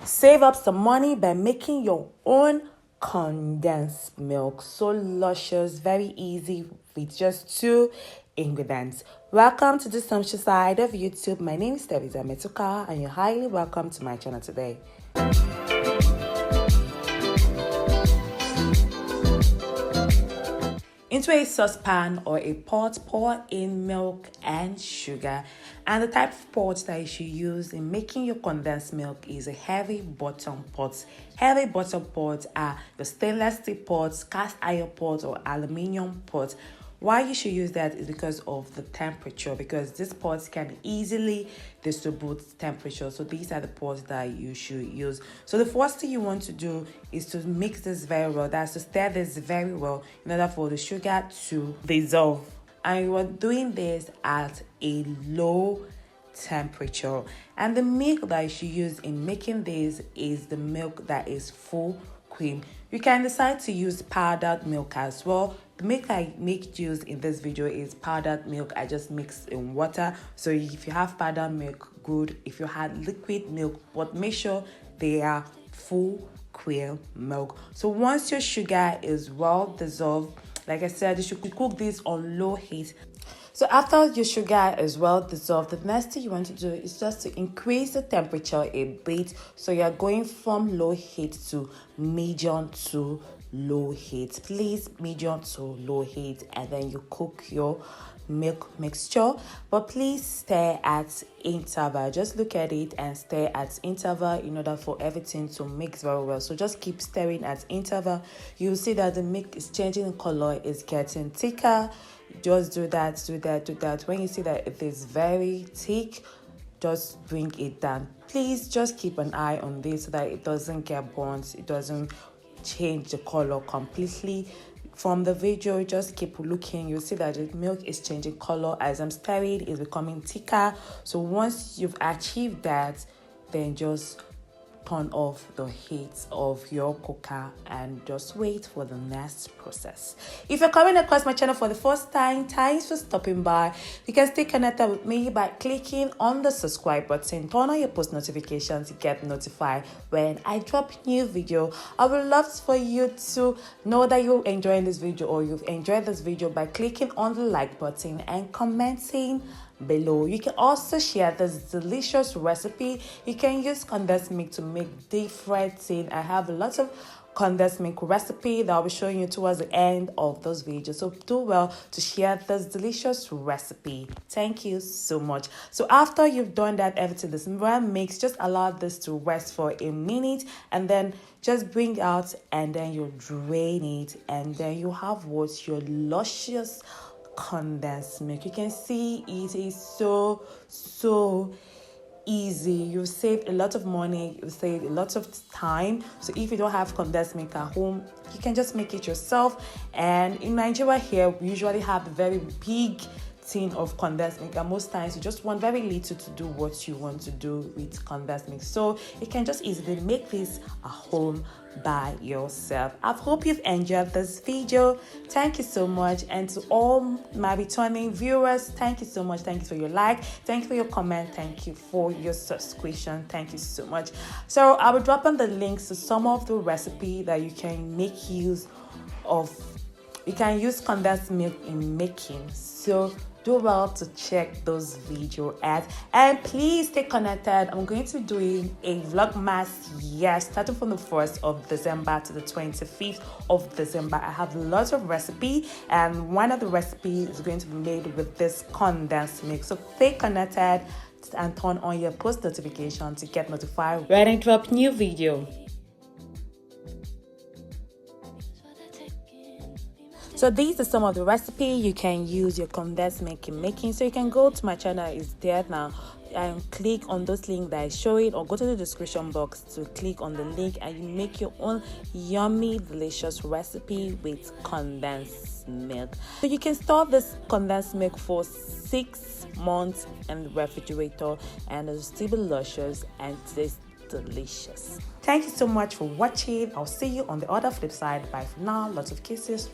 Save up some money by making your own condensed milk. So luscious, very easy with just 2 ingredients. Welcome to the sumptuous side of YouTube. My name is Teresa Metuka and you're highly welcome to my channel today. Into a saucepan or a pot, pour in milk and sugar. And the type of pot that you should use in making your condensed milk is a heavy bottom pot. Heavy bottom pots are the stainless steel pots, cast iron pots, or aluminium pots. Why you should use that is because of the temperature, because these pots can easily distribute temperature. So these are the pots that you should use. So the first thing you want to do is to mix this very well. That's to stir this very well in order for the sugar to dissolve. And you are doing this at a low temperature. And the milk that you should use in making this is the milk that is full cream. You can decide to use powdered milk as well. The milk I make use in this video is powdered milk. I just mix in water. So if you have powdered milk, good. If you had liquid milk, but make sure they are full cream milk. So once your sugar is well dissolved, like I said, you should cook this on low heat. So after your sugar is well dissolved, the next thing you want to do is just to increase the temperature a bit. So you're going from low heat to medium to low heat. Please, medium to low heat, and then you cook your milk mixture. But please stir at interval. Just look at it and stir at interval in order for everything to mix very well. So just keep stirring at interval. You'll see that the milk is changing in color, is getting thicker. Just do that. When you see that it is very thick, just bring it down. Please just keep an eye on this so that it doesn't get burnt, it doesn't change the color completely. From the video, just keep looking. You'll see that the milk is changing color as I'm stirring. It's becoming thicker. So once you've achieved that, then just turn off the heat of your cooker and just wait for the next process. If you're coming across my channel for the first time, thanks for stopping by. You can stay connected with me by clicking on the subscribe button. Turn on your post notifications to get notified when I drop new video. I would love for you to know that you're enjoying this video or you've enjoyed this video by clicking on the like button and commenting below. You can also share this delicious recipe. You can use condensed milk to make different things. I have lots of condensed milk recipe that I'll be showing you towards the end of this video. So do well to share this delicious recipe. Thank you so much. So after you've done that, everything this well mix, just allow this to rest for a minute and then just bring out and then you drain it and then you have what your luscious condensed milk. You can see it is so easy. You've saved a lot of money, you've saved a lot of time. So if you don't have condensed milk at home, you can just make it yourself. And in Nigeria here, we usually have a very big tin of condensed milk, and most times you just want very little to do what you want to do with condensed milk. So you can just easily make this at home by yourself. I hope you've enjoyed this video. Thank you so much. And to all my returning viewers, thank you so much. Thank you for your like, thank you for your comment, thank you for your subscription. Thank you so much. So I will drop in the links to some of the recipe that you can make use of. You can use condensed milk in making. So do well to check those video ads and please stay connected. I'm going to be doing a vlogmas starting from the 1st of December to the 25th of December. I have lots of recipe and one of the recipes is going to be made with this condensed milk. So stay connected and turn on your post notification to get notified when I drop new video. So these are some of the recipe you can use your condensed milk in making. So you can go to my channel, it's there now, and click on those links that I show it, or go to the description box to click on the link and you make your own yummy delicious recipe with condensed milk. So you can store this condensed milk for 6 months in the refrigerator and it'll still be luscious and taste delicious. Thank you so much for watching. I'll see you on the other flip side. Bye for now. Lots of kisses.